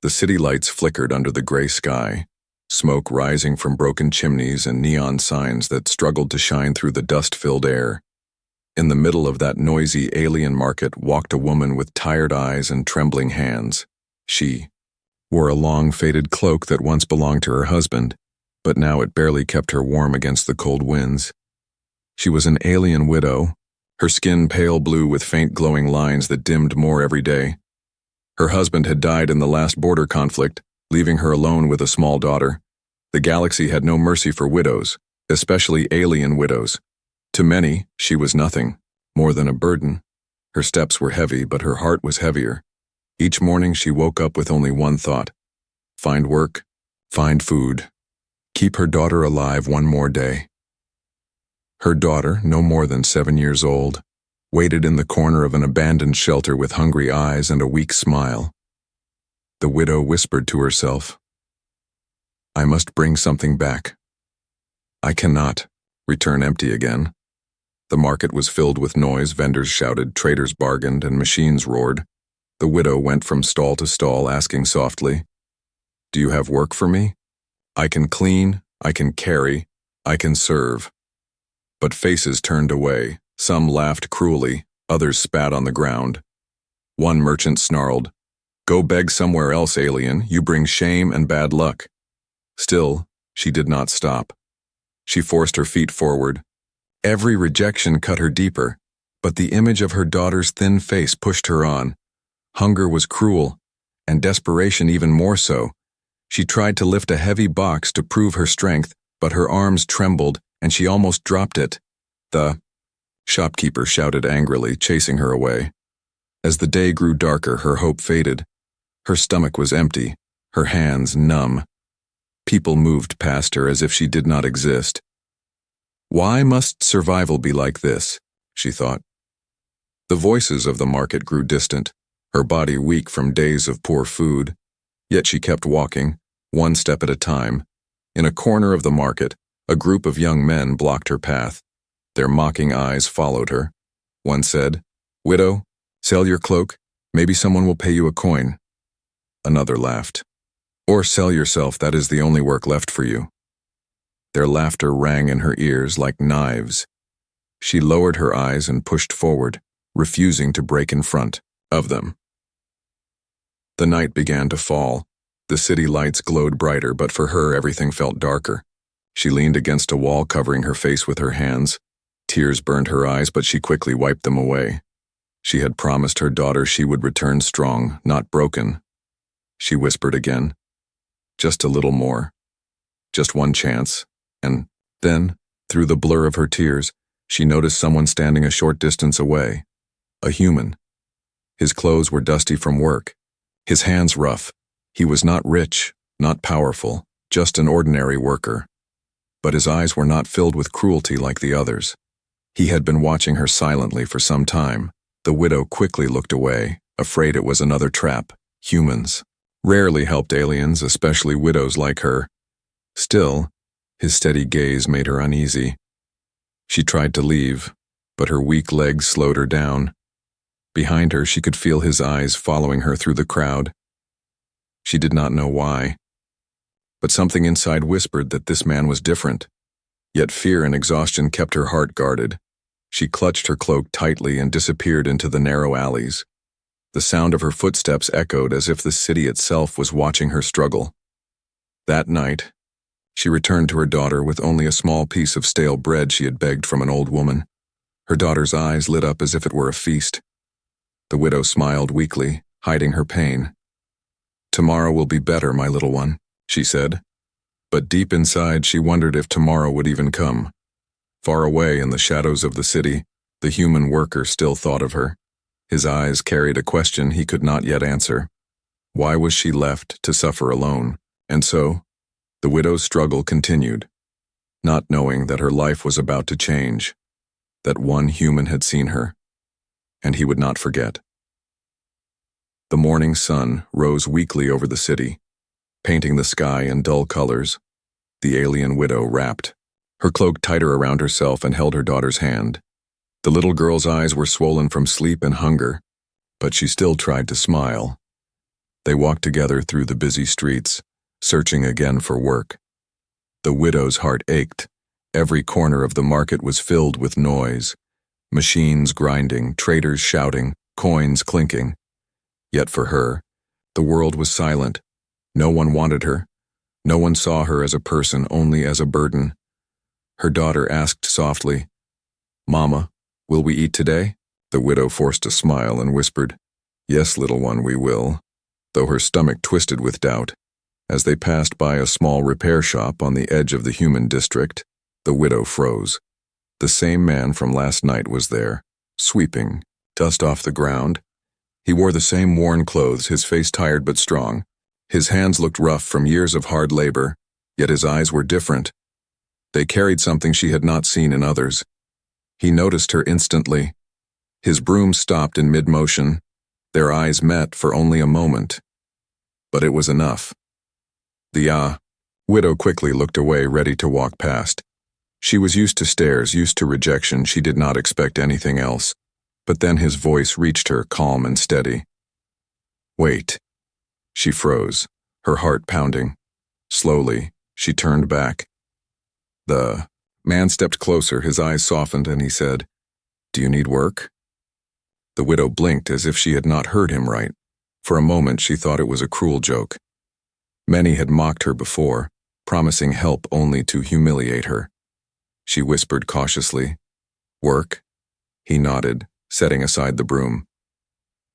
The city lights flickered under the gray sky, smoke rising from broken chimneys and neon signs that struggled to shine through the dust-filled air. In the middle of that noisy alien market walked a woman with tired eyes and trembling hands. She wore a long, faded cloak that once belonged to her husband, but now it barely kept her warm against the cold winds. She was an alien widow, her skin pale blue with faint glowing lines that dimmed more every day. Her husband had died in the last border conflict, leaving her alone with a small daughter. The galaxy had no mercy for widows, especially alien widows. To many, she was nothing, more than a burden. Her steps were heavy, but her heart was heavier. Each morning she woke up with only one thought: find work, find food, keep her daughter alive one more day. Her daughter, no more than 7 years old, waited in the corner of an abandoned shelter with hungry eyes and a weak smile. The widow whispered to herself, "I must bring something back. I cannot return empty again." The market was filled with noise, vendors shouted, traders bargained, and machines roared. The widow went from stall to stall, asking softly, "Do you have work for me? I can clean, I can carry, I can serve." But faces turned away. Some laughed cruelly, others spat on the ground. One merchant snarled, "Go beg somewhere else, alien, you bring shame and bad luck." Still, she did not stop. She forced her feet forward. Every rejection cut her deeper, but the image of her daughter's thin face pushed her on. Hunger was cruel, and desperation even more so. She tried to lift a heavy box to prove her strength, but her arms trembled, and she almost dropped it. The shopkeeper shouted angrily, chasing her away. As the day grew darker, her hope faded. Her stomach was empty, her hands numb. People moved past her as if she did not exist. Why must survival be like this? She thought. The voices of the market grew distant, her body weak from days of poor food. Yet she kept walking, one step at a time. In a corner of the market, a group of young men blocked her path. Their mocking eyes followed her. One said, "Widow, sell your cloak. Maybe someone will pay you a coin." Another laughed. "Or sell yourself, that is the only work left for you." Their laughter rang in her ears like knives. She lowered her eyes and pushed forward, refusing to break in front of them. The night began to fall. The city lights glowed brighter, but for her everything felt darker. She leaned against a wall, covering her face with her hands. Tears burned her eyes, but she quickly wiped them away. She had promised her daughter she would return strong, not broken. She whispered again, "Just a little more. Just one chance." And then, through the blur of her tears, she noticed someone standing a short distance away. A human. His clothes were dusty from work, his hands rough. He was not rich, not powerful, just an ordinary worker. But his eyes were not filled with cruelty like the others. He had been watching her silently for some time. The widow quickly looked away, afraid it was another trap. Humans rarely helped aliens, especially widows like her. Still, his steady gaze made her uneasy. She tried to leave, but her weak legs slowed her down. Behind her, she could feel his eyes following her through the crowd. She did not know why, but something inside whispered that this man was different. Yet fear and exhaustion kept her heart guarded. She clutched her cloak tightly and disappeared into the narrow alleys. The sound of her footsteps echoed as if the city itself was watching her struggle. That night, she returned to her daughter with only a small piece of stale bread she had begged from an old woman. Her daughter's eyes lit up as if it were a feast. The widow smiled weakly, hiding her pain. "Tomorrow will be better, my little one," she said. But deep inside, she wondered if tomorrow would even come. Far away in the shadows of the city, the human worker still thought of her. His eyes carried a question he could not yet answer. Why was she left to suffer alone? And so, the widow's struggle continued, not knowing that her life was about to change, that one human had seen her, and he would not forget. The morning sun rose weakly over the city, painting the sky in dull colors. The alien widow rapped, her cloak tighter around herself, and held her daughter's hand. The little girl's eyes were swollen from sleep and hunger, but she still tried to smile. They walked together through the busy streets, searching again for work. The widow's heart ached. Every corner of the market was filled with noise. Machines grinding, traders shouting, coins clinking. Yet for her, the world was silent. No one wanted her. No one saw her as a person, only as a burden. Her daughter asked softly, "Mama, will we eat today?" The widow forced a smile and whispered, "Yes, little one, we will," though her stomach twisted with doubt. As they passed by a small repair shop on the edge of the human district, the widow froze. The same man from last night was there, sweeping dust off the ground. He wore the same worn clothes, his face tired but strong. His hands looked rough from years of hard labor, yet his eyes were different. They carried something she had not seen in others. He noticed her instantly. His broom stopped in mid-motion. Their eyes met for only a moment. But it was enough. The widow quickly looked away, ready to walk past. She was used to stares, used to rejection. She did not expect anything else. But then his voice reached her, calm and steady. "Wait." She froze, her heart pounding. Slowly, she turned back. The man stepped closer, his eyes softened, and he said, "Do you need work?" The widow blinked as if she had not heard him right. For a moment, she thought it was a cruel joke. Many had mocked her before, promising help only to humiliate her. She whispered cautiously, "Work?" He nodded, setting aside the broom.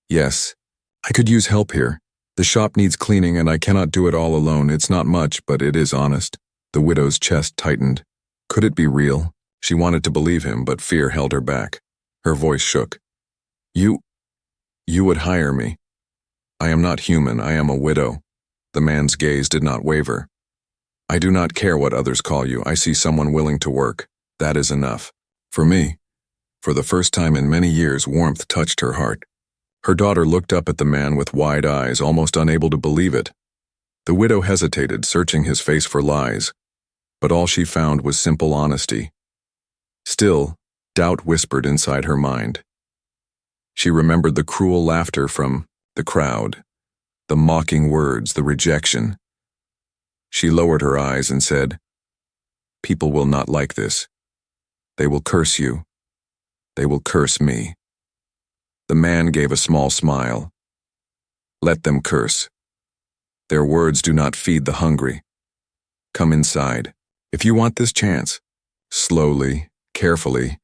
"Yes, I could use help here. The shop needs cleaning and I cannot do it all alone. It's not much, but it is honest." The widow's chest tightened. Could it be real? She wanted to believe him, but fear held her back. Her voice shook. You would hire me." "I am not human, I am a widow." The man's gaze did not waver. "I do not care what others call you. I see someone willing to work. That is enough." For me, for the first time in many years, warmth touched her heart. Her daughter looked up at the man with wide eyes, almost unable to believe it. The widow hesitated, searching his face for lies, but all she found was simple honesty. Still, doubt whispered inside her mind. She remembered the cruel laughter from the crowd, the mocking words, the rejection. She lowered her eyes and said, "People will not like this. They will curse you. They will curse me." The man gave a small smile. "Let them curse. Their words do not feed the hungry. Come inside, if you want this chance." Slowly, carefully,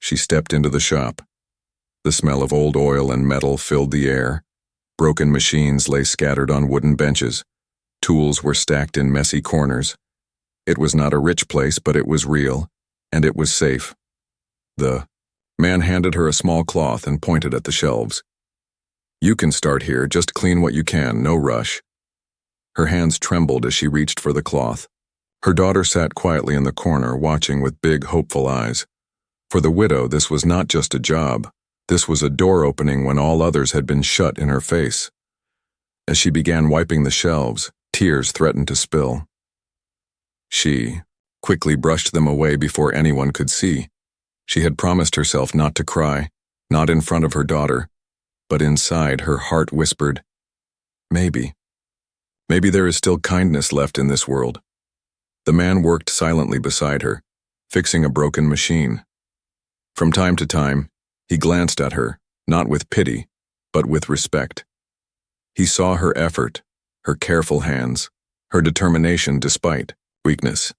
she stepped into the shop. The smell of old oil and metal filled the air. Broken machines lay scattered on wooden benches. Tools were stacked in messy corners. It was not a rich place, but it was real, and it was safe. The man handed her a small cloth and pointed at the shelves. "You can start here, just clean what you can, no rush." Her hands trembled as she reached for the cloth. Her daughter sat quietly in the corner, watching with big, hopeful eyes. For the widow, this was not just a job. This was a door opening when all others had been shut in her face. As she began wiping the shelves, tears threatened to spill. She quickly brushed them away before anyone could see. She had promised herself not to cry, not in front of her daughter, but inside her heart whispered, "Maybe. Maybe there is still kindness left in this world." The man worked silently beside her, fixing a broken machine. From time to time, he glanced at her, not with pity, but with respect. He saw her effort, her careful hands, her determination despite weakness.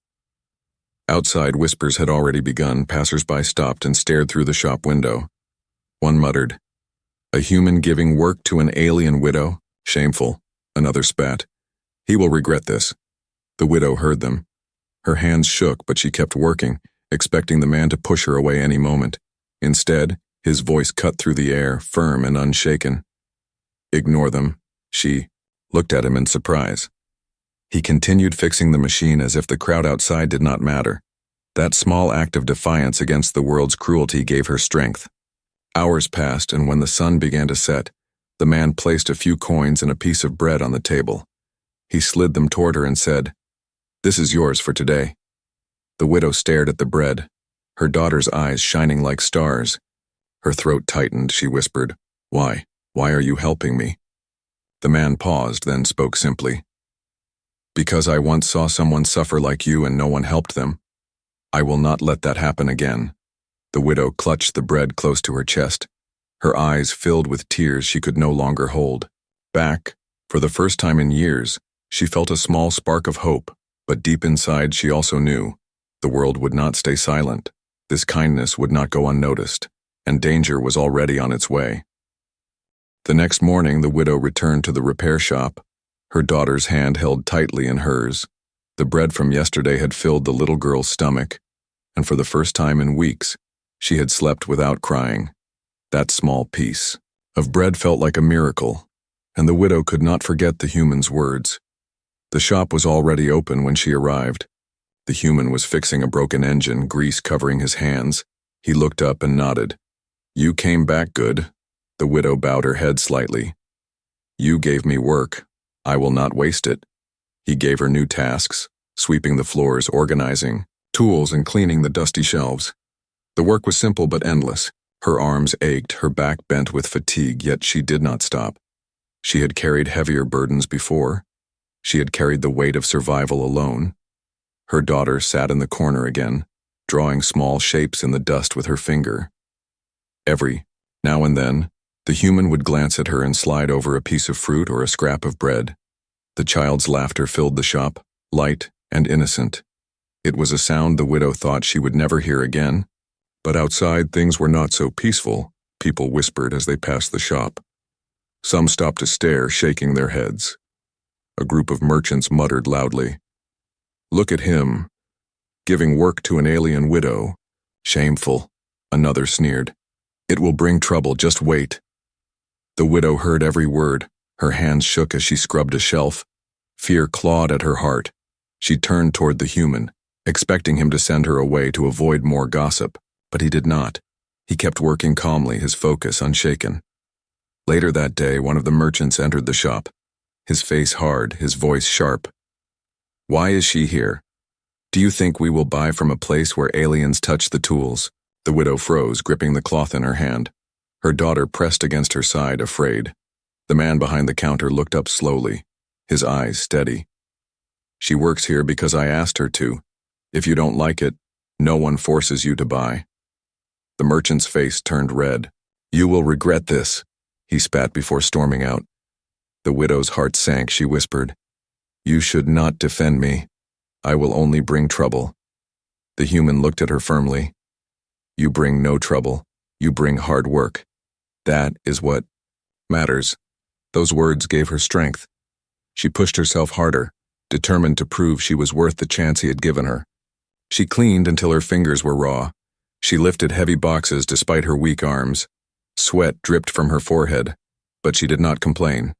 Outside, whispers had already begun. Passers-by stopped and stared through the shop window. One muttered, "A human giving work to an alien widow? Shameful." Another spat, "He will regret this." The widow heard them. Her hands shook, but she kept working, expecting the man to push her away any moment. Instead, his voice cut through the air, firm and unshaken. "Ignore them." She looked at him in surprise. He continued fixing the machine as if the crowd outside did not matter. That small act of defiance against the world's cruelty gave her strength. Hours passed, and when the sun began to set, the man placed a few coins and a piece of bread on the table. He slid them toward her and said, "This is yours for today." The widow stared at the bread, her daughter's eyes shining like stars. Her throat tightened. She whispered, "Why? Why are you helping me?" The man paused, then spoke simply. Because I once saw someone suffer like you and no one helped them. I will not let that happen again. The widow clutched the bread close to her chest, her eyes filled with tears she could no longer hold. Back, for the first time in years, she felt a small spark of hope, but deep inside she also knew the world would not stay silent, this kindness would not go unnoticed, and danger was already on its way. The next morning the widow returned to the repair shop, her daughter's hand held tightly in hers. The bread from yesterday had filled the little girl's stomach, and for the first time in weeks, she had slept without crying. That small piece of bread felt like a miracle, and the widow could not forget the human's words. The shop was already open when she arrived. The human was fixing a broken engine, grease covering his hands. He looked up and nodded. You came back good. The widow bowed her head slightly. You gave me work. I will not waste it. He gave her new tasks, sweeping the floors, organizing tools, and cleaning the dusty shelves. The work was simple but endless. Her arms ached, her back bent with fatigue, yet she did not stop. She had carried heavier burdens before. She had carried the weight of survival alone. Her daughter sat in the corner again, drawing small shapes in the dust with her finger. Every now and then, the human would glance at her and slide over a piece of fruit or a scrap of bread. The child's laughter filled the shop, light and innocent. It was a sound the widow thought she would never hear again. But outside things were not so peaceful, people whispered as they passed the shop. Some stopped to stare, shaking their heads. A group of merchants muttered loudly. Look at him, giving work to an alien widow. Shameful, another sneered. It will bring trouble, just wait. The widow heard every word. Her hands shook as she scrubbed a shelf. Fear clawed at her heart. She turned toward the human, expecting him to send her away to avoid more gossip, but he did not. He kept working calmly, his focus unshaken. Later that day, one of the merchants entered the shop, his face hard, his voice sharp. Why is she here? Do you think we will buy from a place where aliens touch the tools? The widow froze, gripping the cloth in her hand. Her daughter pressed against her side, afraid. The man behind the counter looked up slowly, his eyes steady. She works here because I asked her to. If you don't like it, no one forces you to buy. The merchant's face turned red. You will regret this, he spat before storming out. The widow's heart sank. She whispered, You should not defend me. I will only bring trouble. The human looked at her firmly. You bring no trouble. You bring hard work. That is what matters. Those words gave her strength. She pushed herself harder, determined to prove she was worth the chance he had given her. She cleaned until her fingers were raw. She lifted heavy boxes despite her weak arms. Sweat dripped from her forehead, but she did not complain.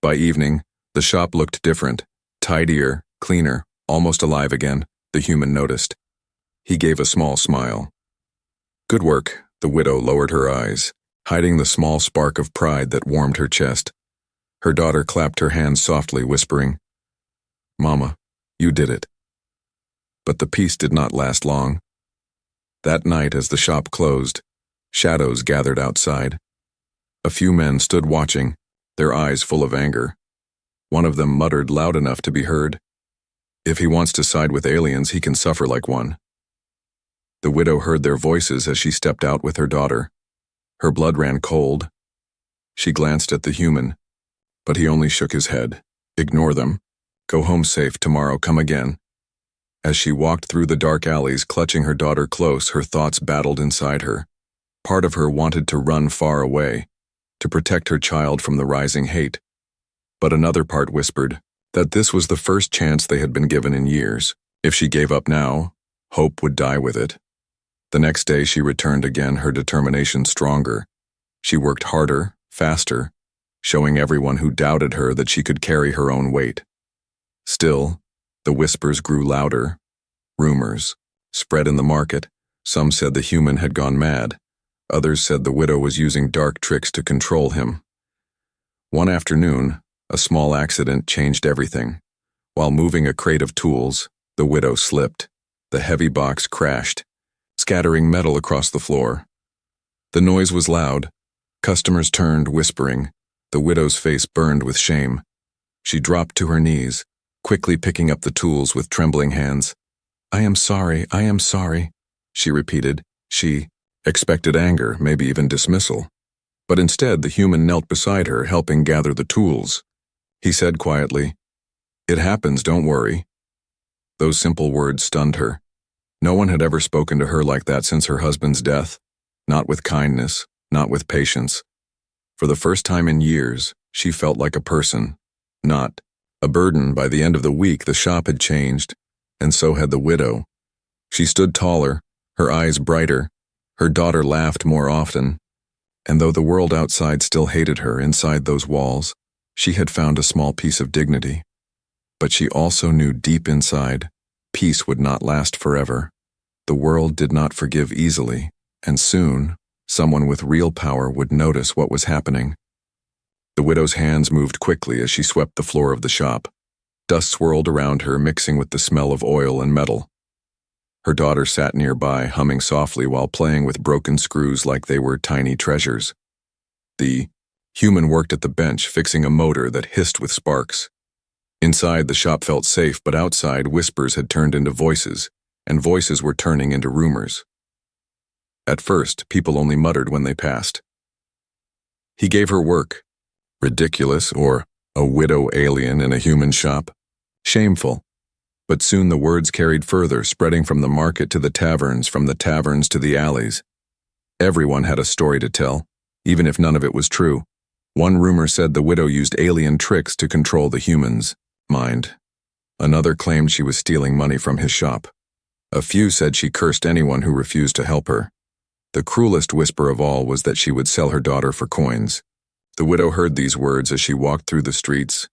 By evening, the shop looked different, tidier, cleaner, almost alive again, the human noticed. He gave a small smile. Good work, the widow lowered her eyes, hiding the small spark of pride that warmed her chest. Her daughter clapped her hands softly, whispering, Mama, you did it. But the peace did not last long. That night, as the shop closed, shadows gathered outside. A few men stood watching, their eyes full of anger. One of them muttered loud enough to be heard, If he wants to side with aliens, he can suffer like one. The widow heard their voices as she stepped out with her daughter. Her blood ran cold. She glanced at the human, but he only shook his head. Ignore them. Go home safe tomorrow, come again. As she walked through the dark alleys, clutching her daughter close, her thoughts battled inside her. Part of her wanted to run far away, to protect her child from the rising hate. But another part whispered that this was the first chance they had been given in years. If she gave up now, hope would die with it. The next day she returned again, her determination stronger. She worked harder, faster, showing everyone who doubted her that she could carry her own weight. Still, the whispers grew louder. Rumors spread in the market. Some said the human had gone mad. Others said the widow was using dark tricks to control him. One afternoon, a small accident changed everything. While moving a crate of tools, the widow slipped. The heavy box crashed, scattering metal across the floor. The noise was loud. Customers turned, whispering. The widow's face burned with shame. She dropped to her knees, quickly picking up the tools with trembling hands. I am sorry, she repeated. She expected anger, maybe even dismissal. But instead, the human knelt beside her, helping gather the tools. He said quietly, It happens, don't worry. Those simple words stunned her. No one had ever spoken to her like that since her husband's death. Not with kindness, not with patience. For the first time in years, she felt like a person, not a burden. By the end of the week, the shop had changed, and so had the widow. She stood taller, her eyes brighter, her daughter laughed more often, and though the world outside still hated her, inside those walls, she had found a small piece of dignity. But she also knew deep inside, peace would not last forever. The world did not forgive easily, and soon, someone with real power would notice what was happening. The widow's hands moved quickly as she swept the floor of the shop. Dust swirled around her, mixing with the smell of oil and metal. Her daughter sat nearby, humming softly while playing with broken screws like they were tiny treasures. The human worked at the bench, fixing a motor that hissed with sparks. Inside, the shop felt safe, but outside, whispers had turned into voices, and voices were turning into rumors. At first, people only muttered when they passed. He gave her work. Ridiculous, or a widow alien in a human shop. Shameful. But soon the words carried further, spreading from the market to the taverns, from the taverns to the alleys. Everyone had a story to tell, even if none of it was true. One rumor said the widow used alien tricks to control the human's mind. Another claimed she was stealing money from his shop. A few said she cursed anyone who refused to help her. The cruelest whisper of all was that she would sell her daughter for coins. The widow heard these words as she walked through the streets,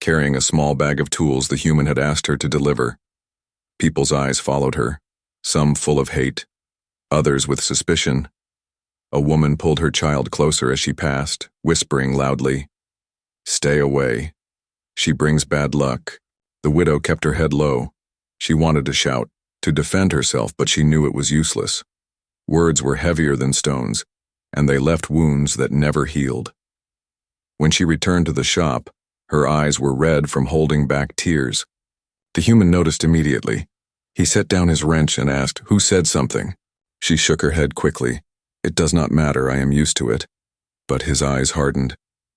carrying a small bag of tools the human had asked her to deliver. People's eyes followed her, some full of hate, others with suspicion. A woman pulled her child closer as she passed, whispering loudly, "Stay away. She brings bad luck." The widow kept her head low. She wanted to shout, to defend herself, but she knew it was useless. Words were heavier than stones, and they left wounds that never healed. When she returned to the shop, her eyes were red from holding back tears. The human noticed immediately. He set down his wrench and asked, "Who said something?" She shook her head quickly. "It does not matter, I am used to it." But his eyes hardened.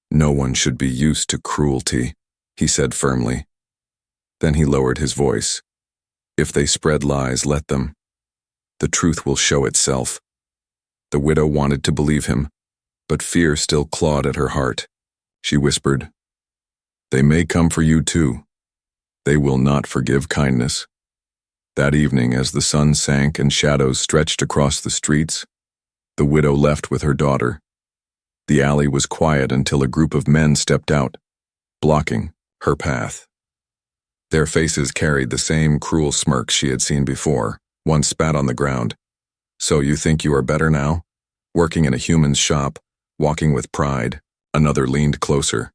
"No one should be used to cruelty," he said firmly. Then he lowered his voice. "If they spread lies, let them. The truth will show itself." The widow wanted to believe him, but fear still clawed at her heart. She whispered, "They may come for you too. They will not forgive kindness." That evening, as the sun sank and shadows stretched across the streets, the widow left with her daughter. The alley was quiet until a group of men stepped out, blocking her path. Their faces carried the same cruel smirks she had seen before. One spat on the ground. "So you think you are better now? Working in a human's shop, walking with pride." Another leaned closer.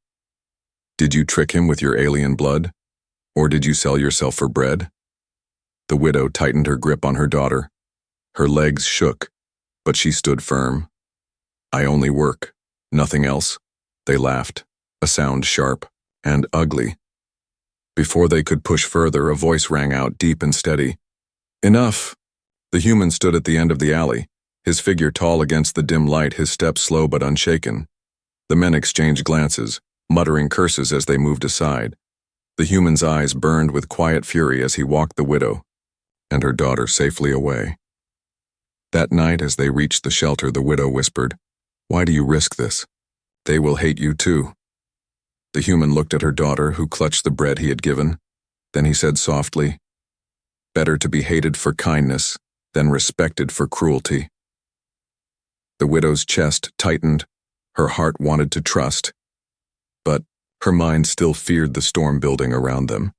"Did you trick him with your alien blood? Or did you sell yourself for bread?" The widow tightened her grip on her daughter. Her legs shook, but she stood firm. "I only work, nothing else." They laughed, a sound sharp and ugly. Before they could push further, a voice rang out, deep and steady. "Enough!" The human stood at the end of the alley, his figure tall against the dim light, his steps slow but unshaken. The men exchanged glances, muttering curses as they moved aside. The human's eyes burned with quiet fury as he walked the widow and her daughter safely away. That night, as they reached the shelter, the widow whispered, "Why do you risk this? They will hate you too." The human looked at her daughter, who clutched the bread he had given. Then he said softly, "Better to be hated for kindness than respected for cruelty." The widow's chest tightened. Her heart wanted to trust, but her mind still feared the storm building around them.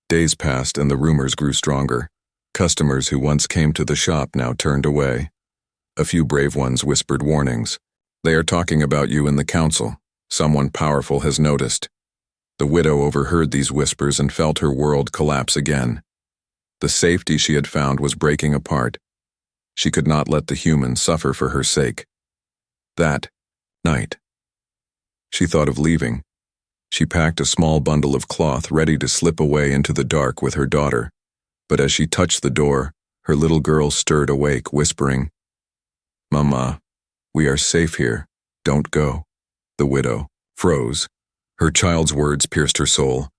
Days passed and the rumors grew stronger. Customers who once came to the shop now turned away. A few brave ones whispered warnings. "They are talking about you in the council. Someone powerful has noticed." The widow overheard these whispers and felt her world collapse again. The safety she had found was breaking apart. She could not let the human suffer for her sake. That night, She thought of leaving. She packed a small bundle of cloth ready to slip away into the dark with her daughter, but as she touched the door, her little girl stirred awake, whispering, "Mama, we are safe here. Don't go." The widow froze. Her child's words pierced her soul.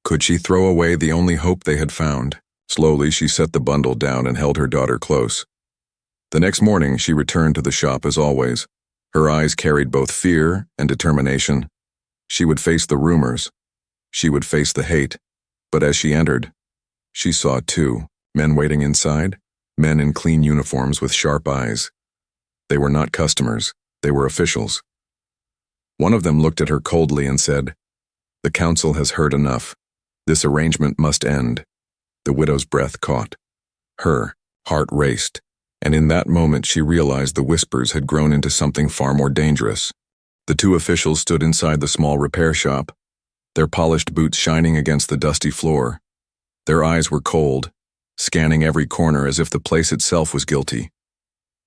Could she throw away the only hope they had found? Slowly, she set the bundle down and held her daughter close. The next morning, she returned to the shop as always. Her eyes carried both fear and determination. She would face the rumors. She would face the hate. But as she entered, she saw two men waiting inside, men in clean uniforms with sharp eyes. They were not customers. They were officials. One of them looked at her coldly and said, "The council has heard enough. This arrangement must end." The widow's breath caught. Her heart raced, and in that moment she realized the whispers had grown into something far more dangerous. The two officials stood inside the small repair shop, their polished boots shining against the dusty floor. Their eyes were cold, scanning every corner as if the place itself was guilty.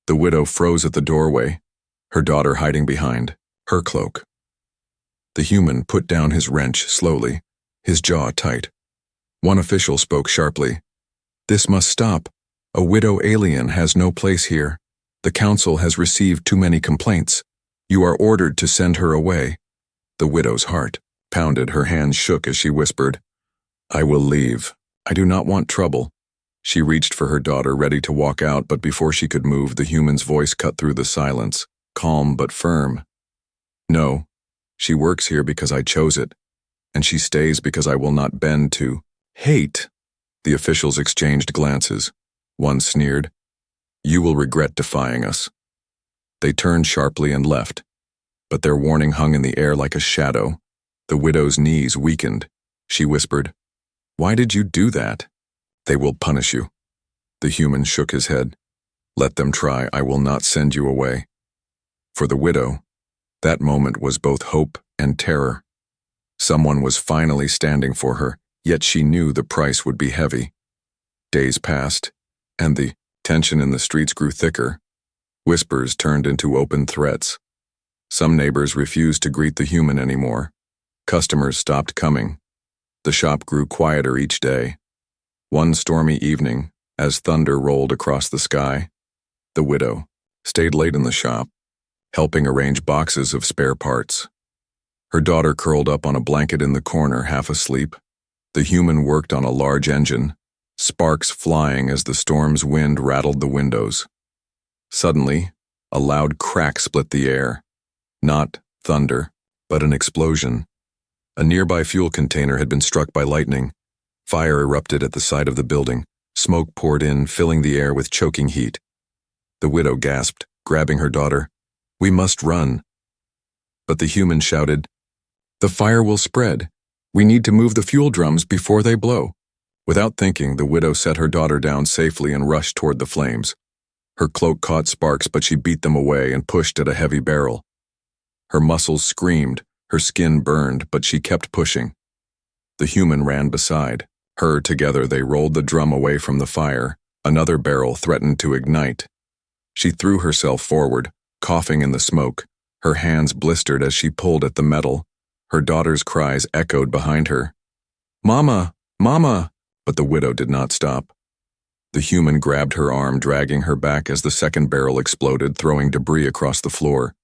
The widow froze at the doorway, her daughter hiding behind her cloak. The human put down his wrench slowly, his jaw tight. One official spoke sharply. "This must stop. A widow alien has no place here. The council has received too many complaints. You are ordered to send her away." The widow's heart pounded, her hands shook as she whispered, "I will leave. I do not want trouble." She reached for her daughter, ready to walk out, but before she could move, the human's voice cut through the silence, calm but firm. "No, she works here because I chose it, and she stays because I will not bend to hate." The officials exchanged glances. One sneered, "You will regret defying us." They turned sharply and left, but their warning hung in the air like a shadow. The widow's knees weakened. She whispered, "Why did you do that?" "They will punish you." The human shook his head. "Let them try. I will not send you away." For the widow, that moment was both hope and terror. Someone was finally standing for her, yet she knew the price would be heavy. Days passed, and the tension in the streets grew thicker. Whispers turned into open threats. Some neighbors refused to greet the human anymore. Customers stopped coming. The shop grew quieter each day. One stormy evening, as thunder rolled across the sky, the widow stayed late in the shop, helping arrange boxes of spare parts. Her daughter curled up on a blanket in the corner, half asleep. The human worked on a large engine, sparks flying as the storm's wind rattled the windows. Suddenly, a loud crack split the air. Not thunder, but an explosion. A nearby fuel container had been struck by lightning. Fire erupted at the side of the building. Smoke poured in, filling the air with choking heat. The widow gasped, grabbing her daughter. "We must run." But the human shouted, "The fire will spread. We need to move the fuel drums before they blow." Without thinking, the widow set her daughter down safely and rushed toward the flames. Her cloak caught sparks, but she beat them away and pushed at a heavy barrel. Her muscles screamed, her skin burned, but she kept pushing. The human ran beside her. Together they rolled the drum away from the fire. Another barrel threatened to ignite. She threw herself forward, coughing in the smoke. Her hands blistered as she pulled at the metal. Her daughter's cries echoed behind her. "Mama! Mama!" But the widow did not stop. The human grabbed her arm, dragging her back as the second barrel exploded, throwing debris across the floor.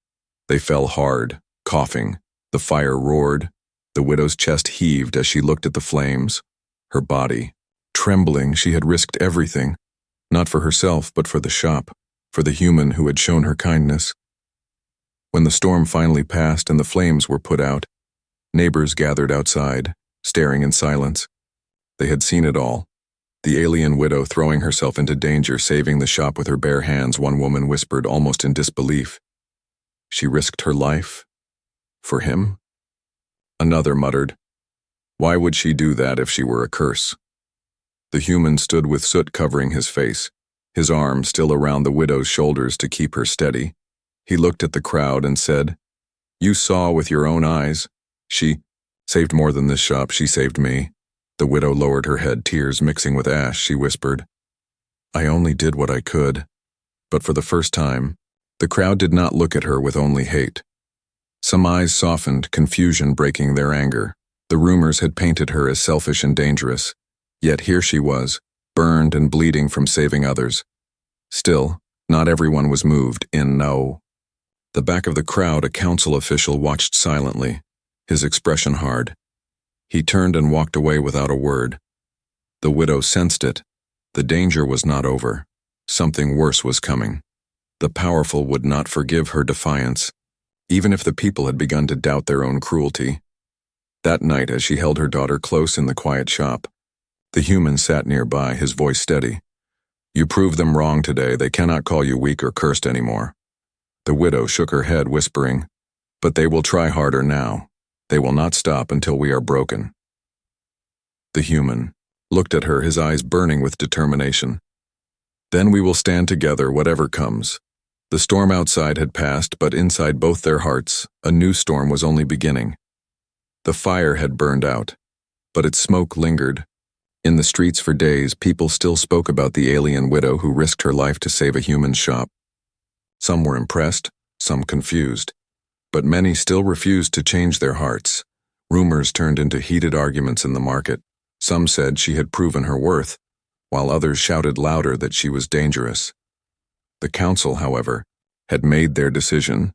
They fell hard, coughing. The fire roared. The widow's chest heaved as she looked at the flames. Her body trembling. She had risked everything, not for herself, but for the shop, for the human who had shown her kindness. When the storm finally passed and the flames were put out, neighbors gathered outside, staring in silence. They had seen it all. The alien widow throwing herself into danger, saving the shop with her bare hands, one woman whispered, almost in disbelief. "She risked her life? For him?" Another muttered, "Why would she do that if she were a curse?" The human stood with soot covering his face, his arm still around the widow's shoulders to keep her steady. He looked at the crowd and said, "You saw with your own eyes. She saved more than this shop. She saved me." The widow lowered her head, tears mixing with ash. She whispered, "I only did what I could." But for the first time, the crowd did not look at her with only hate. Some eyes softened, confusion breaking their anger. The rumors had painted her as selfish and dangerous. Yet here she was, burned and bleeding from saving others. Still, not everyone was moved. The back of the crowd, a council official watched silently, his expression hard. He turned and walked away without a word. The widow sensed it. The danger was not over. Something worse was coming. The powerful would not forgive her defiance, even if the people had begun to doubt their own cruelty. That night, as she held her daughter close in the quiet shop, the human sat nearby, his voice steady. "You proved them wrong today. They cannot call you weak or cursed anymore." The widow shook her head, whispering, "But they will try harder now. They will not stop until we are broken." The human looked at her, his eyes burning with determination. "Then we will stand together, whatever comes." The storm outside had passed, but inside both their hearts, a new storm was only beginning. The fire had burned out, but its smoke lingered. In the streets for days, people still spoke about the alien widow who risked her life to save a human shop. Some were impressed, some confused, but many still refused to change their hearts. Rumors turned into heated arguments in the market. Some said she had proven her worth, while others shouted louder that she was dangerous. The council, however, had made their decision.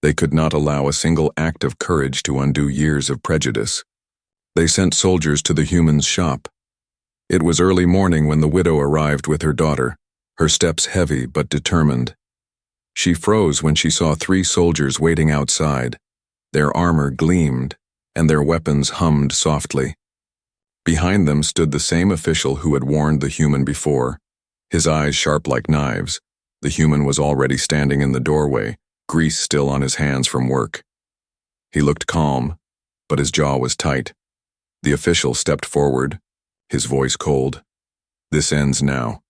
They could not allow a single act of courage to undo years of prejudice. They sent soldiers to the human's shop. It was early morning when the widow arrived with her daughter, her steps heavy but determined. She froze when she saw 3 soldiers waiting outside. Their armor gleamed, and their weapons hummed softly. Behind them stood the same official who had warned the human before, his eyes sharp like knives. The human was already standing in the doorway, grease still on his hands from work. He looked calm, but his jaw was tight. The official stepped forward, his voice cold. "This ends now.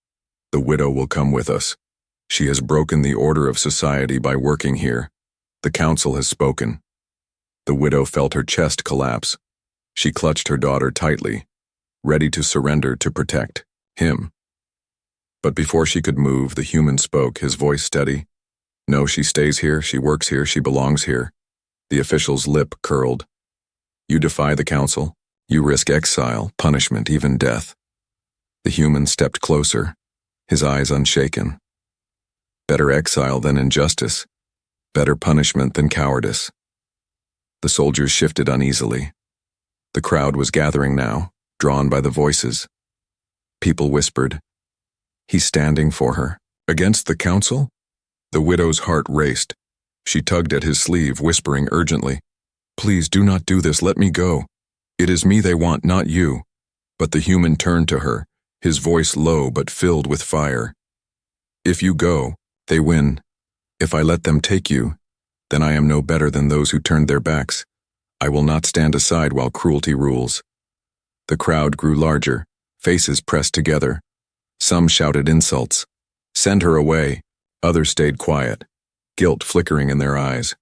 The widow will come with us. She has broken the order of society by working here. The council has spoken." The widow felt her chest collapse. She clutched her daughter tightly, ready to surrender to protect him. But before she could move, the human spoke, his voice steady. "No, she stays here, she works here, she belongs here." The official's lip curled. "You defy the council? You risk exile, punishment, even death." The human stepped closer, his eyes unshaken. "Better exile than injustice. Better punishment than cowardice." The soldiers shifted uneasily. The crowd was gathering now, drawn by the voices. People whispered, "He's standing for her. Against the council?" The widow's heart raced. She tugged at his sleeve, whispering urgently, "Please do not do this, let me go. It is me they want, not you." But the human turned to her, his voice low but filled with fire. "If you go, they win. If I let them take you, then I am no better than those who turned their backs. I will not stand aside while cruelty rules." The crowd grew larger, faces pressed together. Some shouted insults. "Send her away." Others stayed quiet, guilt flickering in their eyes.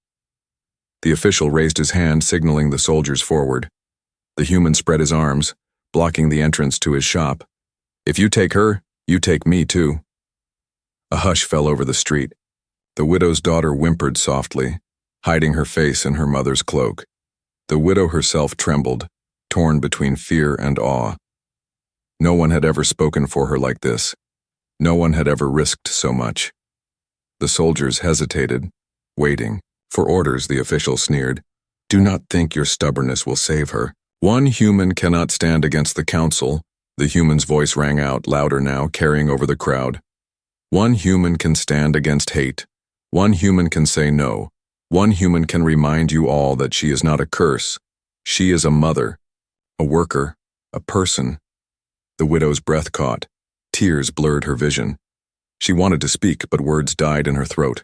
The official raised his hand, signaling the soldiers forward. The human spread his arms, blocking the entrance to his shop. "If you take her, you take me too." A hush fell over the street. The widow's daughter whimpered softly, hiding her face in her mother's cloak. The widow herself trembled, torn between fear and awe. No one had ever spoken for her like this. No one had ever risked so much. The soldiers hesitated, waiting. For orders, the official sneered. "Do not think your stubbornness will save her. One human cannot stand against the council." The human's voice rang out, louder now, carrying over the crowd. "One human can stand against hate. One human can say no. One human can remind you all that she is not a curse. She is a mother, a worker, a person." The widow's breath caught. Tears blurred her vision. She wanted to speak, but words died in her throat.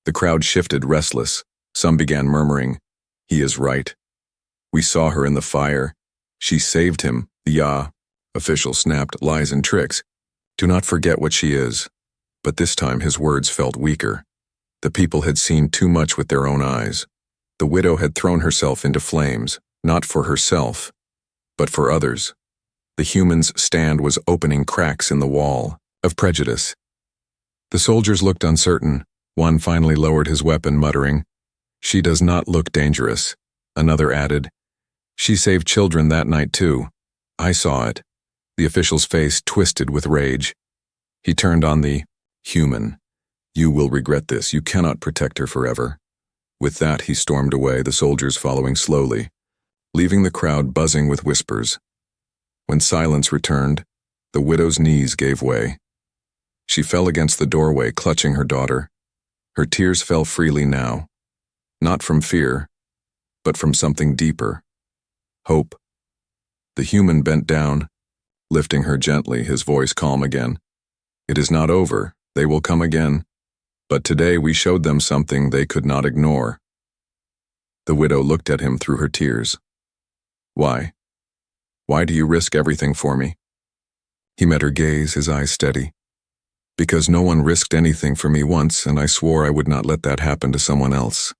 The crowd shifted, restless. Some began murmuring, "He is right. We saw her in the fire. She saved him." "The official snapped, "lies and tricks. Do not forget what she is." But this time his words felt weaker. The people had seen too much with their own eyes. The widow had thrown herself into flames, not for herself, but for others. The human's stand was opening cracks in the wall of prejudice. The soldiers looked uncertain. One finally lowered his weapon, muttering, She does not look dangerous, another added. She saved children that night too. I saw it. The official's face twisted with rage. He turned on the human. You will regret this. You cannot protect her forever. With that, he stormed away, the soldiers following slowly, leaving the crowd buzzing with whispers. When silence returned, the widow's knees gave way. She fell against the doorway, clutching her daughter. Her tears fell freely now, not from fear, but from something deeper. Hope. The human bent down, lifting her gently, his voice calm again. It is not over. They will come again. But today we showed them something they could not ignore. The widow looked at him through her tears. Why? Why do you risk everything for me? He met her gaze, his eyes steady. Because no one risked anything for me once, and I swore I would not let that happen to someone else.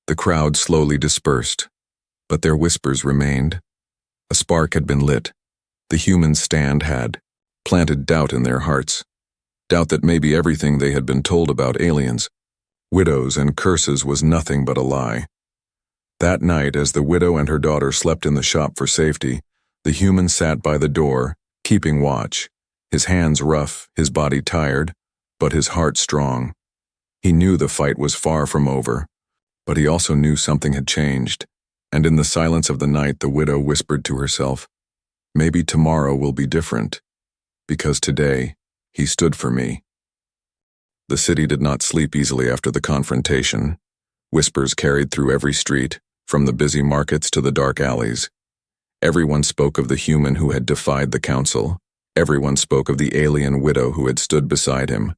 The crowd slowly dispersed, but their whispers remained. A spark had been lit. The human stand had planted doubt in their hearts. Doubt that maybe everything they had been told about aliens, widows, and curses was nothing but a lie. That night, as the widow and her daughter slept in the shop for safety, the human sat by the door, keeping watch, his hands rough, his body tired, but his heart strong. He knew the fight was far from over, but he also knew something had changed, and in the silence of the night the widow whispered to herself, maybe tomorrow will be different, because today, he stood for me. The city did not sleep easily after the confrontation. Whispers carried through every street, from the busy markets to the dark alleys. Everyone spoke of the human who had defied the council. Everyone spoke of the alien widow who had stood beside him.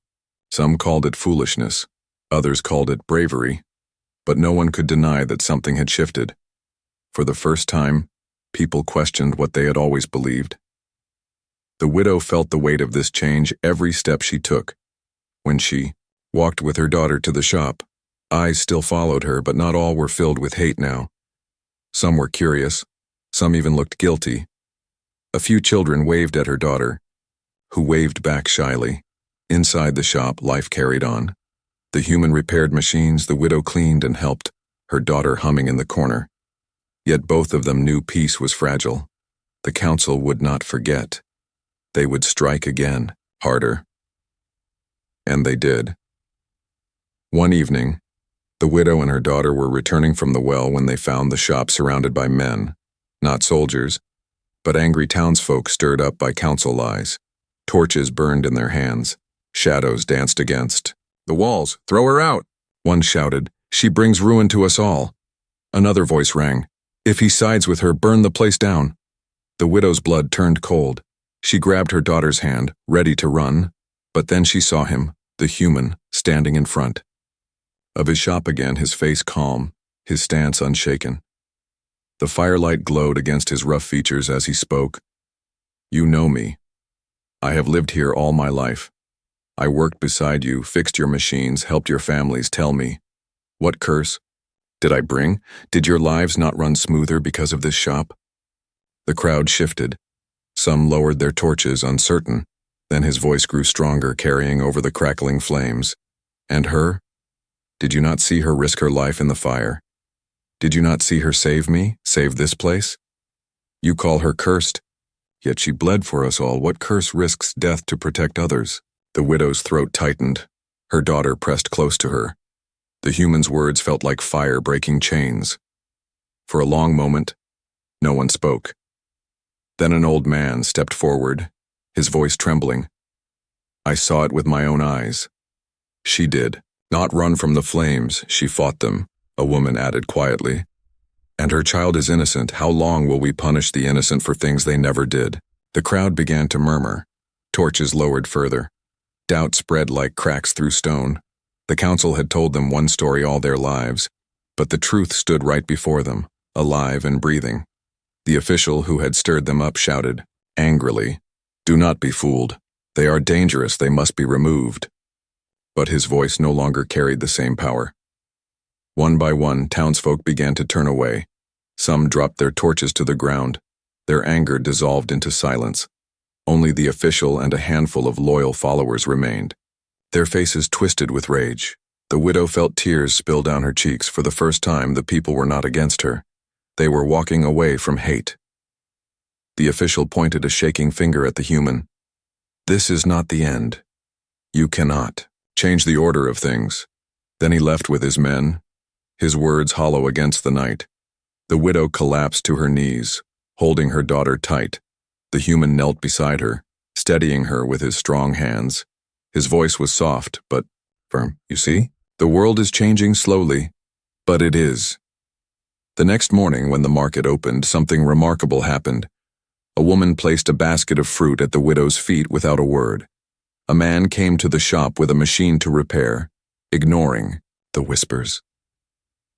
Some called it foolishness, others called it bravery, but no one could deny that something had shifted. For the first time, people questioned what they had always believed. The widow felt the weight of this change every step she took. When she walked with her daughter to the shop, eyes still followed her, but not all were filled with hate now. Some were curious, some even looked guilty. A few children waved at her daughter, who waved back shyly. Inside the shop, life carried on. The human repaired machines, the widow cleaned and helped, her daughter humming in the corner. Yet both of them knew peace was fragile. The council would not forget. They would strike again, harder. And they did. One evening, the widow and her daughter were returning from the well when they found the shop surrounded by men, not soldiers, but angry townsfolk stirred up by council lies. Torches burned in their hands. Shadows danced against the walls. Throw her out, one shouted. She brings ruin to us all. Another voice rang. If he sides with her, burn the place down. The widow's blood turned cold. She grabbed her daughter's hand, ready to run, but then she saw him, the human, standing in front of his shop again, his face calm, his stance unshaken. The firelight glowed against his rough features as he spoke. You know me. I have lived here all my life. I worked beside you, fixed your machines, helped your families. Tell me, what curse did I bring? Did your lives not run smoother because of this shop? The crowd shifted. Some lowered their torches, uncertain. Then his voice grew stronger, carrying over the crackling flames. And her? Did you not see her risk her life in the fire? Did you not see her save me, save this place? You call her cursed, yet she bled for us all. What curse risks death to protect others? The widow's throat tightened. Her daughter pressed close to her. The human's words felt like fire breaking chains. For a long moment, no one spoke. Then an old man stepped forward, his voice trembling. I saw it with my own eyes. She did not run from the flames, she fought them, a woman added quietly. And her child is innocent. How long will we punish the innocent for things they never did? The crowd began to murmur. Torches lowered further. Doubt spread like cracks through stone. The council had told them one story all their lives, but the truth stood right before them, alive and breathing. The official who had stirred them up shouted, angrily, do not be fooled. They are dangerous. They must be removed. But his voice no longer carried the same power. One by one, townsfolk began to turn away. Some dropped their torches to the ground. Their anger dissolved into silence. Only the official and a handful of loyal followers remained. Their faces twisted with rage. The widow felt tears spill down her cheeks. For the first time, the people were not against her. They were walking away from hate. The official pointed a shaking finger at the human. This is not the end. You cannot change the order of things. Then he left with his men, his words hollow against the night. The widow collapsed to her knees, holding her daughter tight. The human knelt beside her, steadying her with his strong hands. His voice was soft, but firm. You see? The world is changing slowly, but it is. The next morning, when the market opened, something remarkable happened. A woman placed a basket of fruit at the widow's feet without a word. A man came to the shop with a machine to repair, ignoring the whispers.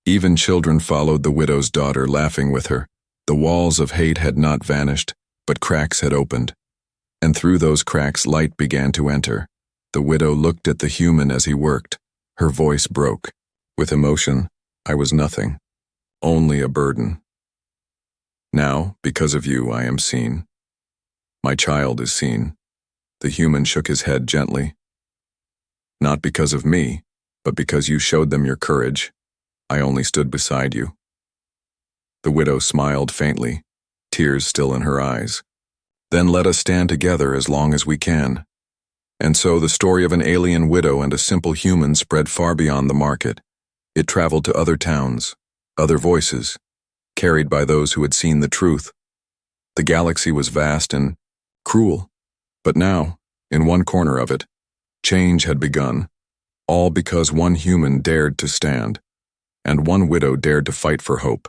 Even children followed the widow's daughter, laughing with her. The walls of hate had not vanished, but cracks had opened. And through those cracks, light began to enter. The widow looked at the human as he worked. Her voice broke. With emotion, I was nothing, only a burden. Now, because of you, I am seen. My child is seen. The human shook his head gently. Not because of me, but because you showed them your courage. I only stood beside you. The widow smiled faintly, tears still in her eyes. Then let us stand together as long as we can. And so the story of an alien widow and a simple human spread far beyond the market. It traveled to other towns, other voices, carried by those who had seen the truth. The galaxy was vast and cruel, but now, in one corner of it, change had begun, all because one human dared to stand, and one widow dared to fight for hope.